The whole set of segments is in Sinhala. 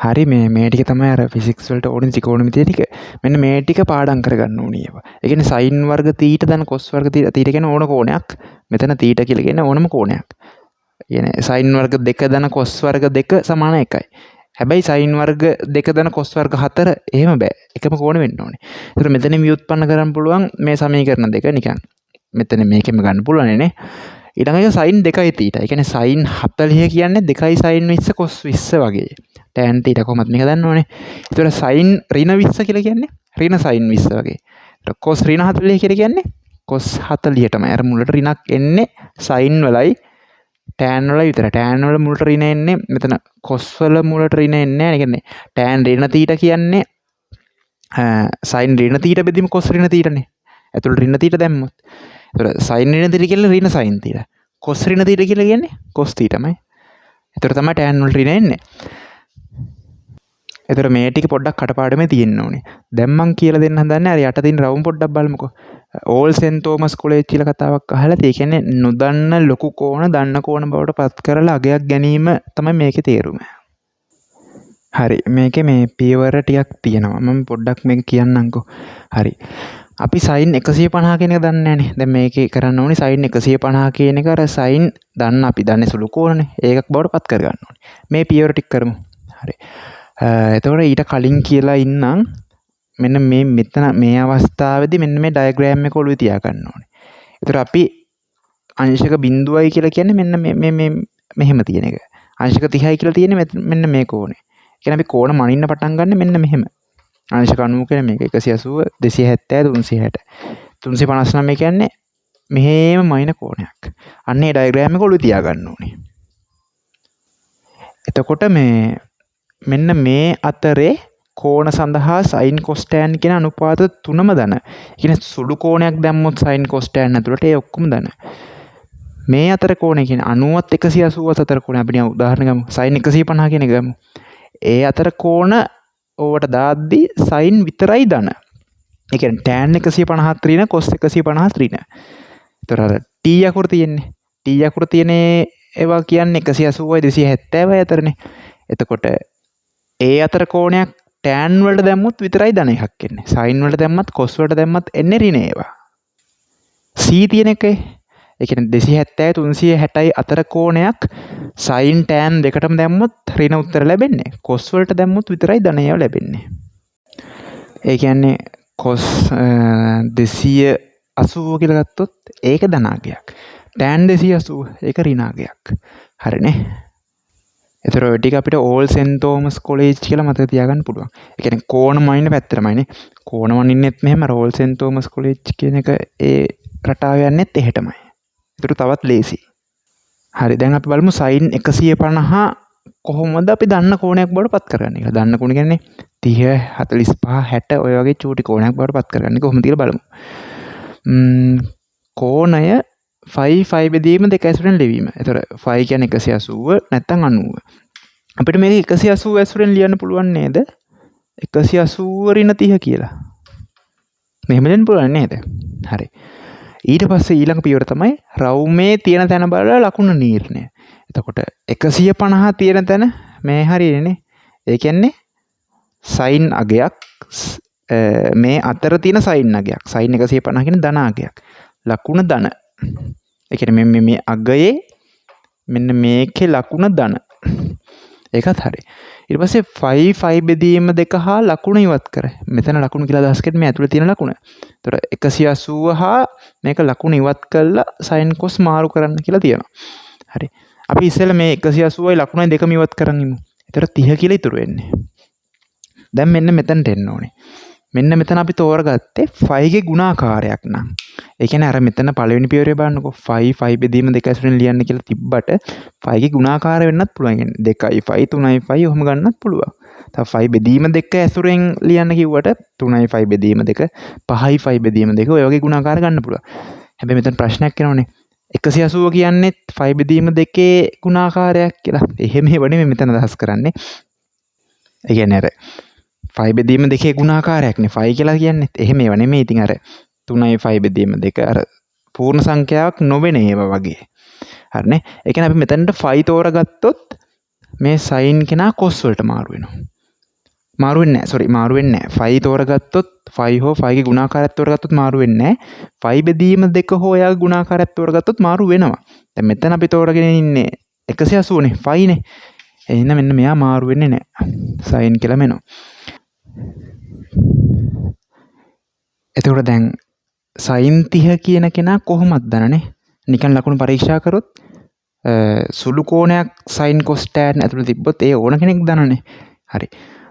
හරි මේ ටික තමයි අර ෆිසික්ස් වලට ඕනේ ත්‍රිකෝණමිතිය ටික. මෙන්න මේ ටික පාඩම් කරගන්න ඕනේ ඒවා. ඒ කියන්නේ sin වර්ග θ දැන් cos වර්ග θ කියන්නේ ඕන කෝණයක්. මෙතන θ කියලා කියන්නේ ඕනම කෝණයක්. කියන්නේ sin වර්ග 2 දැන් cos වර්ග 2 සමාන 1යි. හැබැයි sin වර්ග 2 දැන් cos වර්ග 4 එහෙම බෑ. එකම කෝණ වෙන්න ඕනේ. ඒතර මෙතන ව්‍යුත්පන්න කරන්න පුළුවන් මේ සමීකරණ දෙක නිකන්. මෙතන මේකෙම ගන්න පුළුවන් නේ. ඊළඟ එක sin 2යි θ. ඒ කියන්නේ sin 40 කියන්නේ 2යි sin 20 cos 20 වගේ. tan θ කොහොමද මේක දන්නවනේ. ඒතර sin ඍණ 20 කියලා කියන්නේ ඍණ sin 20 වගේ. cos ඍණ 40 කියලා කියන්නේ cos 40ටමයි. අර මුලට ඍණක් එන්නේ sin වලයි tan වල විතර. tan වල මුලට ඍණ එන්නේ මෙතන cos වල මුලට ඍණ එන්නේ නැහැ. ඒ කියන්නේ tan ඍණ θ කියන්නේ sin ඍණ θ බෙදීම cos ඍණ θ නේ. ඇතුළට ඍණ θ දැම්මොත්. ඒතර sin ඍණ θ කියන්නේ ඍණ sin θ. cos ඍණ θ කියලා කියන්නේ cos θමයි. ඒතර තමයි tan වල ඍණ එන්නේ. එතකොට මේ ටික පොඩ්ඩක් කටපාඩමේ තියෙන්න ඕනේ. දැන් මං කියලා දෙන්න හදන්නේ අර යට තියෙන රවුම් පොඩ්ඩක් බලමුකෝ. ඕල් සෙන් තෝමස් කොලෙජ් කියලා කතාවක් අහලා ඒ කියන්නේ නොදන්න ලොකු කෝණ දන්න කෝණ බවට පත් කරලා අගයක් ගැනීම තමයි මේකේ තේරුම. හරි මේකේ මේ පියවර ටිකක් තියෙනවා. මම පොඩ්ඩක් මේක කියන්නම්කෝ. හරි. අපි sin 150 කියන එක දන්නේ නැහනේ. දැන් මේකේ කරන්න ඕනේ sin 150 කියන එක අර sin දන්න අපි දන්නේ සුළු කෝණනේ. ඒකක් බවට පත් කර ගන්න ඕනේ. මේ පියවර ටික කරමු. හරි. එතකොට ඊට කලින් කියලා ඉන්නම් මෙන්න මේ මෙතන මේ අවස්ථාවේදී මෙන්න මේ ඩයග්‍රෑම් එක ඔළුවේ තියා ගන්න ඕනේ. ඒතර අපි අංශක බිඳුවයි කියලා කියන්නේ මෙන්න මේ මෙහෙම තියෙන එක. අංශක 30යි කියලා තියෙන්නේ මෙන්න මේ කෝණේ. ඒ කියන්නේ අපි කෝණ මනින්න පටන් ගන්න මෙන්න මෙහෙම. අංශක 90 කියන්නේ මේක 180 270 360 359 කියන්නේ මෙහෙම මයින කෝණයක්. අන්න ඒ ඩයග්‍රෑම් එක ඔළුවේ තියා ගන්න ඕනේ. එතකොට මෙන්න මේ අතරේ කෝණ සඳහා sin cos tan කියන අනුපාත තුනම දන. ඒ කියන්නේ සුළු කෝණයක් දැම්මොත් sin cos tan ඇතුළට ඒ ඔක්කොම දන. මේ අතර කෝණය කියන්නේ 90ත් 180ත් අතර කෝණය අපි උදාහරණ ගමු. sin 150 කියන එක ගමු. ඒ අතර කෝණ ඕවට දාද්දි sin විතරයි දන. ඒ කියන්නේ tan 150 ත්‍රිණ cos 150 ත්‍රිණ. ඒතර අර t අකුර තියෙන්නේ. t අකුර තියෙන ඒවා කියන්නේ 180යි 270යි අතරනේ. එතකොට ඒ අතර කෝණයක් tan වලට දැම්මොත් විතරයි ධන එකක් එන්නේ. sin වලට දැම්මත් cos වලට දැම්මත් එන්නේ ඍණ ඒවා. c තියෙන එකේ ඒ කියන්නේ 270 360යි අතර කෝණයක් sin tan දෙකටම දැම්මොත් ඍණ උත්තර ලැබෙන්නේ. cos වලට දැම්මොත් විතරයි ධන ඒවා ලැබෙන්නේ. ඒ කියන්නේ cos 280 කියලා ගත්තොත් ඒක ධනාගයක්. tan 280 ඒක ඍණාගයක්. හරිනේ. එතකොට ඔය ටික අපිට ඕල් සෙන් තෝමස් කොලෙජ් කියලා මතක තියාගන්න පුළුවන්. ඒ කියන්නේ කෝණ මනින්න පැත්තටමයිනේ. කෝණ මනින්නෙත් මෙහෙම ඕල් සෙන් තෝමස් කොලෙජ් කියන එක ඒ රටාව යන්නෙත් එහෙටමයි. ඒතර තවත් ලේසි. හරි දැන් අපි බලමු sin 150 කොහොමද අපි දන්න කෝණයක් බවට පත් කරගන්නේ කියලා. දන්න කෝණ කියන්නේ 30 45 60 ඔය වගේ චූටි කෝණයක් බවට පත් කරගන්නේ කොහොමද කියලා බලමු. කෝණය phi බෙදීම 2 ඇසුරෙන් ලිවීම. ඒතර phi කියන්නේ 180 නැත්නම් 90. අපිට මේක 180 ඇසුරෙන් ලියන්න පුළුවන් නේද? 180 ඍණ 30 කියලා. මෙහෙම ලියන්න පුළුවන් නේද? හරි. ඊට පස්සේ ඊළඟ පියවර තමයි රවුමේ තියෙන තැන බලලා ලකුණ නිර්ණය. එතකොට 150 තියෙන තැන මේ හරියනේ. ඒ කියන්නේ sin අගයක් මේ අතර තියෙන sin අගයක්. sin 150 කියන්නේ ධන අගයක්. ලකුණ ධන. ඒ කියන්නේ මේ අගයේ මෙන්න මේකේ ලකුණ ධන. ඒකත් හරි. ඊට පස්සේ phi බෙදීම 2 හා ලකුණ ඉවත් කර. මෙතන ලකුණ කියලා අදහස් කරන්නේ මේ ඇතුලේ තියෙන ලකුණ. ඒතර 180 හා මේක ලකුණ ඉවත් කළා sin cos මාරු කරන්න කියලා තියෙනවා. හරි. අපි ඉස්සෙල්ලා මේ 180යි ලකුණයි දෙකම ඉවත් කරන් ඉමු. ඒතර 30 කියලා ඉතුරු වෙන්නේ. දැන් මෙන්න මෙතනට එන්න ඕනේ. මෙන්න මෙතන අපි තෝරගත්තේ phi ගේ ගුණාකාරයක් නම්. ඒ කියන්නේ අර මෙතන පළවෙනි පියවරේ බලන්නකෝ phi බෙදීම 2 ඇසුරෙන් ලියන්න කියලා තිබ්බට phi ගේ ගුණාකාරය වෙන්නත් පුළුවන්. කියන්නේ 2යි phi 3යි phi ඔහොම ගන්නත් පුළුවන්. තව phi බෙදීම 2 ඇසුරෙන් ලියන්න කිව්වට 3යි phi බෙදීම 2 5යි phi බෙදීම 2 ඔය වගේ ගුණාකාර ගන්න පුළුවන්. හැබැයි මෙතන ප්‍රශ්නයක් එනවනේ 180 කියන්නේ phi බෙදීම 2 ගුණාකාරයක් කියලා. එහෙම නෙවෙයි මෙතන අදහස් කරන්නේ. ඒ කියන්නේ අර phi බෙදීම 2 ගුණාකාරයක්නේ phi කියලා කියන්නේ. එහෙම ඒවා නෙමෙයි. ඉතින් අර 3යි phi බෙදීම 2 අර පූර්ණ සංඛ්‍යාවක් නොවන ඒවා වගේ. හරිනේ. ඒ කියන්නේ අපි මෙතනට phi තෝරගත්තොත් මේ sin කෙනා cos වලට මාරු වෙනවා. මාරු වෙන්නේ නැහැ. මාරු වෙන්නේ නැහැ. 5 තෝරගත්තොත් 5 හෝ 5 ගේ ගුණාකාරයක් තෝරගත්තොත් මාරු වෙන්නේ නැහැ. 5 බෙදීම 2 හෝ යාගේ ගුණාකාරයක් තෝරගත්තොත් මාරු වෙනවා. දැන් මෙතන අපි තෝරගෙන ඉන්නේ 180 නේ 5 නේ. එහෙනම් මෙන්න මෙයා මාරු වෙන්නේ නැහැ. sin කියලා මෙනවා. එතකොට දැන් sin 30 කියන කෙනා කොහොමද දන්නනේ? නිකන් ලකුණු පරීක්ෂා කරොත් සුළු කෝණයක් sin cos tan ඇතුළේ තිබ්බොත් ඒ ඕන කෙනෙක් දන්නනේ. හරි.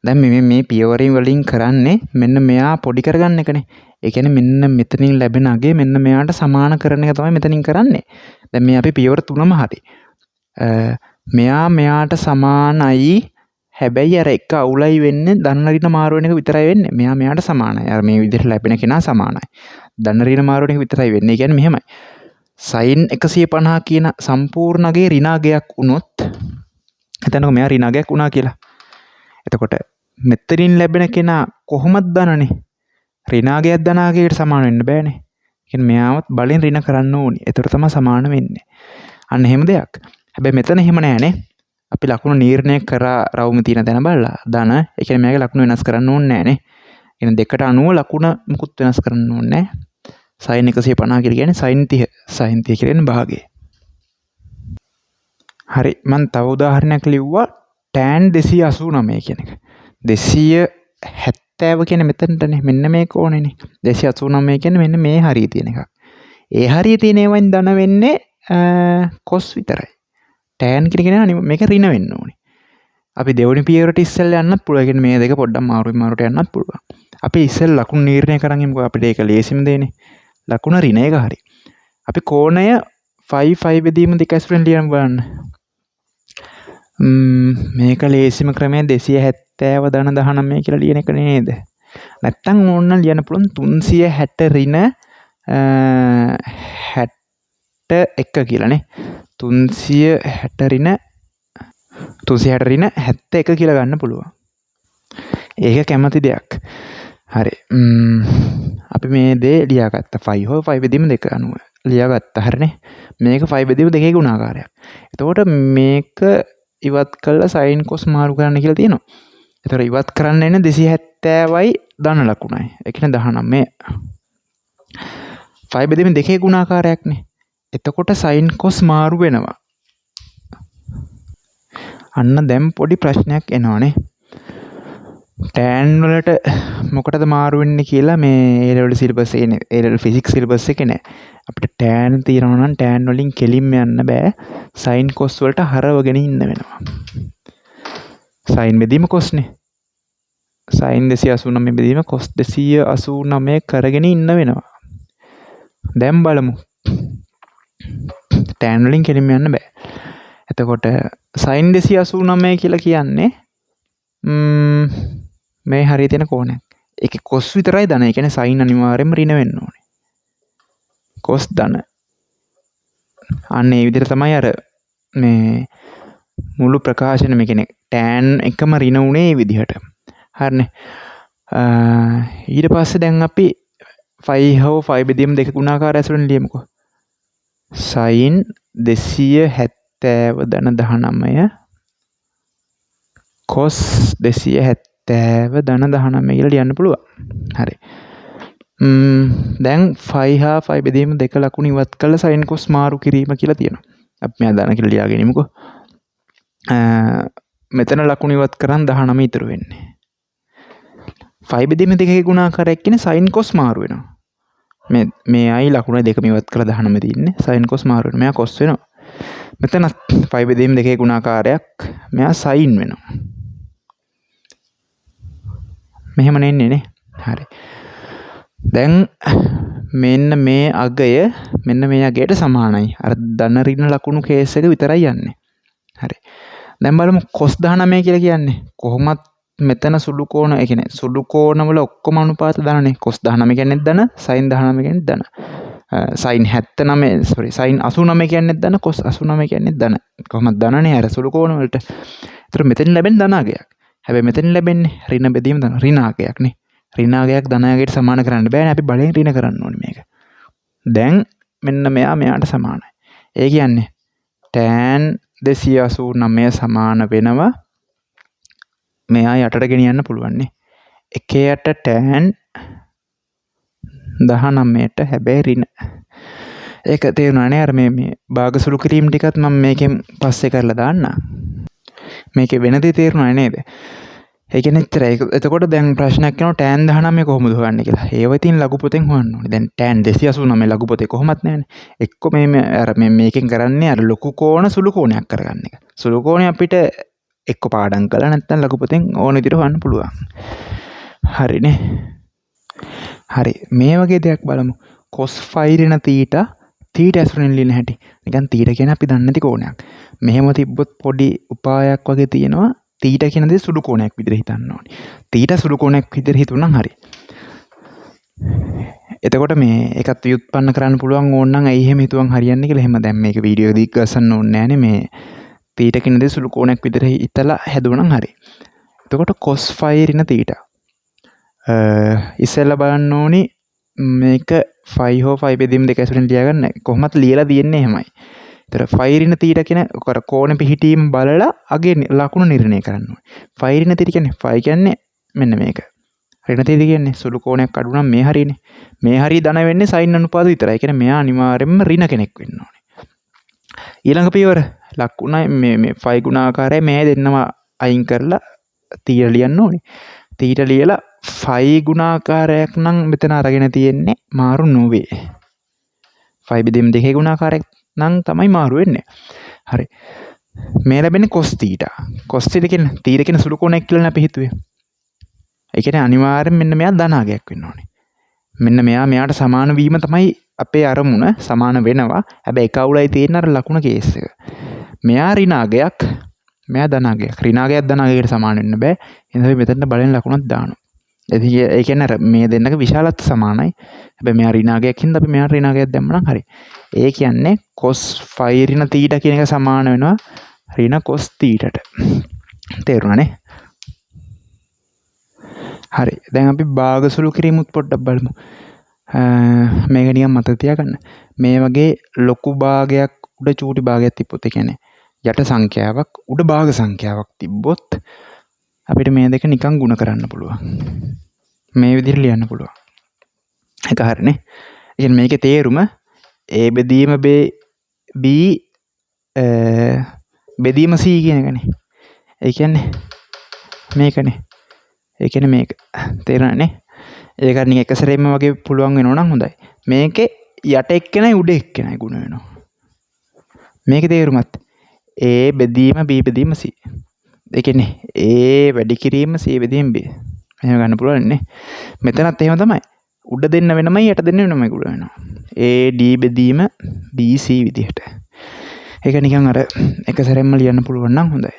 දැන් මේ පියවරින් වලින් කරන්නේ මෙන්න මෙයා පොඩි කරගන්න එකනේ. ඒ කියන්නේ මෙන්න මෙතනින් ලැබෙන අගේ මෙන්න මෙයාට සමාන කරන එක තමයි මෙතනින් කරන්නේ. දැන් මේ අපි පියවර 3ම හරි. මෙයාට සමානයි. හැබැයි අර එක අවුලයි වෙන්නේ ධන ඍණ මාරු වෙන එක විතරයි වෙන්නේ. මෙයාට සමානයි. අර මේ විදිහට ලැබෙන කෙනා සමානයි. ධන ඍණ මාරු වෙන එක විතරයි වෙන්නේ. ඒ කියන්නේ මෙහෙමයි. sin 150 කියන සම්පූර්ණ අගේ ඍණ අගයක් වුණොත් හිතන්නකෝ මෙයා ඍණ අගයක් වුණා කියලා. එතකොට මෙතනින් ලැබෙන කෙනා කොහොමද ධනනේ? ඍණ අගයක් ධන අගයකට සමාන වෙන්න බෑනේ. ඒ කියන්නේ මෙයාවත් බලෙන් ඍණ කරන්න ඕනි. ඒතර තමයි සමාන වෙන්නේ. අන්න එහෙම දෙයක්. හැබැයි මෙතන එහෙම නෑනේ. අපි ලකුණු නිර්ණය කරා රවුම තියෙන තැන බලලා ධන ඒ කියන්නේ මෙයාගේ ලකුණු වෙනස් කරන්න ඕනේ නෑනේ. එහෙනම් 2ට 90 ලකුණ මුකුත් වෙනස් කරන්න ඕනේ නෑ. sin 150 කියලා කියන්නේ sin 30. sin 30 කියන්නේ භාගය. හරි මම තව උදාහරණයක් ලිව්වා tan 289 කියන එක. 270 කියන්නේ මෙතනටනේ මෙන්න මේ කෝණෙනේ. 289 කියන්නේ මෙන්න මේ හරිය තියෙන එකක්. ඒ හරිය තියෙන ඒවායින් ධන වෙන්නේ cos විතරයි. tan කියන මේක ඍණ වෙන්න ඕනේ. අපි දෙවෙනි පියවරට ඉස්සෙල්ලා යන්නත් පුළුවන්. ඒ කියන්නේ මේ දෙක පොඩ්ඩක් මාරුවට යන්නත් පුළුවන්. අපි ඉස්සෙල්ලා ලකුණු නිර්ණය කරන් ඉමුකෝ. අපිට ඒක ලේසිම දෙන්නේ. ලකුණ ඍණ එක හරි. අපි කෝණය 5 බෙදීම 2 ඇසුරෙන් ලියන්න බලන්න. මේක ලේසිම ක්‍රමය 270 ධන 19 කියලා ලියන එක නේද? නැත්තම් ඕන්න ලියන්න පුළුවන් 360 ඍණ 61 කියලානේ. 360 ඍණ 71 කියලා ගන්න පුළුවන්. ඒක කැමති දෙයක්. හරි. අපි මේ දේ ලියාගත්තා 5 හෝ 5 බෙදීම 2 අනුව ලියාගත්තා. හරිනේ. මේක 5 බෙදීම 2 ගුණාකාරයක්. එතකොට මේක ඉවත් කළා sin cos මාරු කරන්න කියලා තියෙනවා. එතකොට ඉවත් කරන්න එන්නේ 270යි ධන ලකුණයි. ඒ කියන්නේ 19. 5 බෙදීම 2 ගුණාකාරයක්නේ. එතකොට sin cos මාරු වෙනවා. අන්න දැන් පොඩි ප්‍රශ්නයක් එනවනේ. tan වලට මොකටද මාරු වෙන්නේ කියලා මේ A level syllabus එකේ A level physics syllabus එකේ නෑ. අපිට tan තියෙනවා නම් tan වලින් කෙලින්ම යන්න බෑ. sin cos වලට හරවගෙන ඉන්න වෙනවා. sin බෙදීම cos නේ. sin 289 බෙදීම cos 289 කරගෙන ඉන්න වෙනවා. දැන් බලමු. tan වලින් කෙලින්ම යන්න බෑ. එතකොට sin 289 කියලා කියන්නේ මේ හරිය තියෙන කෝණයක්. ඒකේ cos විතරයි ධන. ඒ කියන්නේ sin අනිවාර්යයෙන්ම ඍණ වෙන්න ඕනේ. cos ධන. අන්න ඒ විදිහට තමයි අර මේ මුළු ප්‍රකාශනෙම කියන්නේ tan එකම ඍණ උනේ මේ විදිහට. හරිනේ. ඊට පස්සේ දැන් අපි 5 හෝ 5 බෙදීම 2 ගුණාකාර ඇසුරෙන් ලියමුකෝ. sin 270 ධන 19 cos 270 ධන 19 කියලා ලියන්න පුළුවන්. හරි. දැන් 5 හා 5 බෙදීම 2 ලකුණු ඉවත් කළා sin cos මාරු කිරීම කියලා තියෙනවා. අපි මෙයා ධන කියලා ලියාගෙන ඉමුකෝ. මෙතන ලකුණු ඉවත් කරන් 19 ඉතුරු වෙන්නේ. 5 බෙදීම 2 ගුණාකාරයක් කියන්නේ sin cos මාරු වෙනවා. මේ අයි ලකුණ දෙකම ඉවත් කළා 19 තියෙන්නේ. sin cos මාරු වෙනවා. මෙයා cos වෙනවා. මෙතන 5 බෙදීම 2 ගුණාකාරයක් මෙයා sin වෙනවා. මෙහෙම නෙන්නේ නේ. හරි. දැන් මෙන්න මේ අගය මෙන්න මේ අගයට සමානයි. අර ධන ඍණ ලකුණු කේස් එක විතරයි යන්නේ. හරි. දැන් බලමු cos 19 කියලා කියන්නේ කොහොමත් මෙතන සුළු කෝණ ඒ කියන්නේ සුළු කෝණ වල ඔක්කොම අනුපාත ධනනේ. cos 19 කියන්නේ ධන, sin 19 කියන්නේ ධන. sin 79 sorry sin 89 කියන්නේ ධන, cos 89 කියන්නේ ධන. කොහොමද ධනනේ අර සුළු කෝණ වලට. ඒතර මෙතන ලැබෙන ධන අගයක්. හැබැයි මෙතන ලැබෙන්නේ ඍණ බෙදීම ධන ඍණ අගයක් නේ. ඍණ අගයක් ධන අගයට සමාන කරන්න බෑනේ. අපි බලෙන් ඍණ කරන්න ඕනේ මේක. දැන් මෙන්න මෙයාට සමානයි. ඒ කියන්නේ tan 289 සමාන වෙනවා මෙයා යටට ගෙනියන්න පුළුවන්නේ. 1යට tan 19ට හැබැයි ඍණ. ඒක තේරුණානේ අර මේ භාග සුළු කිරීම ටිකත් මම මේකෙන් පස්සේ කරලා දාන්න. මේකේ වෙන දේ තේරුණා නේද? ඒ කියන්නේ එච්චරයි. එතකොට දැන් ප්‍රශ්නයක් එනවා tan 19 කොහොමද හොයන්නේ කියලා. ඒව ඉතින් ලඝු පොතෙන් හොයන්න ඕනේ. දැන් tan 289 ලඝු පොතේ කොහොමත් නැහැනේ. එක්ක මේකෙන් කරන්නේ අර ලොකු කෝණ සුළු කෝණයක් කරගන්න එක. සුළු කෝණේ අපිට එක්ක පාඩම් කළා නැත්නම් ලඝු පොතෙන් ඕන විදිහට හොයන්න පුළුවන්. හරිනේ. හරි. මේ වගේ දෙයක් බලමු. cos phi ඍණ θ θ ඇසුරෙන් ලියන හැටි. නිකන් θ කියන්නේ අපි දන්නේ නැති කෝණයක්. මෙහෙම තිබ්බොත් පොඩි උපායක් වගේ තියෙනවා. θ කියන දේ සුළු කෝණයක් විදිහට හිතන්න ඕනේ. θ සුළු කෝණයක් විදිහට හිතුණා නම් හරි. එතකොට මේ එකත් ව්‍යුත්පන්න කරන්න පුළුවන් ඕන නම් ඇයි එහෙම හිතුවන් හරියන්නේ කියලා. එහෙම දැන් මේක වීඩියෝ එකදී ගස්සන්න ඕනේ නෑනේ. මේ θ කියන දේ සුළු කෝණයක් විදිහට හිතලා හැදුවනම් හරි. එතකොට cos phi ඍණ θ. ඉස්සෙල්ලා බලන්න ඕනි මේක phi හෝ phi බෙදීම දෙක ඇසුරෙන් ලියාගන්න කොහොමද ලියලා තියෙන්නේ එහෙමයි. ඒතර phi ඍණ θ කියන කෝණ පිහිටීම බලලා අගේ ලකුණු නිර්ණය කරන්න ඕනේ. phi ඍණ θ කියන්නේ phi කියන්නේ මෙන්න මේක. ඍණ θ කියන්නේ සුළු කෝණයක් අඩු නම් මේ හරියනේ. මේ හරිය ධන වෙන්නේ sin අනුපාත විතරයි. ඒ කියන්නේ මෙයා අනිවාර්යයෙන්ම ඍණ කෙනෙක් වෙන්න ඕනේ. ඊළඟ පියවර ලකුණයි මේ phi ගුණාකාරය මේ දෙන්නම අයින් කරලා θ ලියන්න ඕනේ. θ ලියලා phi ගුණාකාරයක් නම් මෙතන අරගෙන තියෙන්නේ මාරු නොවේ. phi බෙදීම දෙකේ ගුණාකාරයක් නම් තමයි මාරු වෙන්නේ. හරි. මේ ලැබෙන්නේ cos θ. cos θ කියන සුළු කෝණයක් කියලා අපි හිතුවේ. ඒ කියන්නේ අනිවාර්යෙන් මෙන්න මෙයා ධනාගයක් වෙන්න ඕනේ. මෙන්න මෙයාට සමාන වීම තමයි අපේ අරමුණ. සමාන වෙනවා. හැබැයි එක අවුලයි තියෙන අර ලකුණ කේස් එක. මෙයා ඍණාගයක්, මෙයා ධනාගයක්. ඍණාගයක් ධනාගයකට සමාන වෙන්න බෑ. එහෙනම් අපි මෙතන බලෙන් ලකුණක් දානවා. ඒ කියන්නේ අර මේ දෙන්නක විශාලත්ව සමානයි. හැබැයි මෙයා ඍණාගයක් හින්දා අපි මෙයාට ඍණාගයක් දැම්මනම් හරි. ඒ කියන්නේ cos phi ඍණ θ කියන එක සමාන වෙනවා ඍණ cos θට. තේරුණානේ? හරි. දැන් අපි භාග සුළු කිරීමුත් පොඩ්ඩක් බලමු. මේක නිකන් මතක තියාගන්න. මේ වගේ ලොකු භාගයක් උඩ චූටි භාගයක් තිබ්බොත් ඒ කියන්නේ යට සංඛ්‍යාවක් උඩ භාග සංඛ්‍යාවක් තිබ්බොත් අපිට මේ දෙක නිකන් ගුණ කරන්න පුළුවන්. මේ විදිහට ලියන්න පුළුවන්. ඒක හරිනේ. ඒ කියන්නේ මේකේ තේරුම a බෙදීම b බෙදීම c කියන එකනේ. ඒ කියන්නේ මේකනේ. ඒ කියන්නේ මේක. තේරුණානේ? ඒක නිකන් එක සැරේම වගේ පුළුවන් වෙනවා නම් හොඳයි. මේකේ යට එක්කෙනයි උඩ එක්කෙනයි ගුණ වෙනවා. මේකේ තේරුමත් a බෙදීම b බෙදීම c. ඒ කියන්නේ a වැඩි කිරීම c බෙදීම b. එහෙම ගන්න පුළුවන් නේ. මෙතනත් එහෙම තමයි. උඩ දෙන්න වෙනමයි යට දෙන්න වෙනමයි ගුණ වෙනවා. a d බෙදීම b c විදිහට. ඒක නිකන් අර එක සැරෙන්ම ලියන්න පුළුවන් නම් හොඳයි.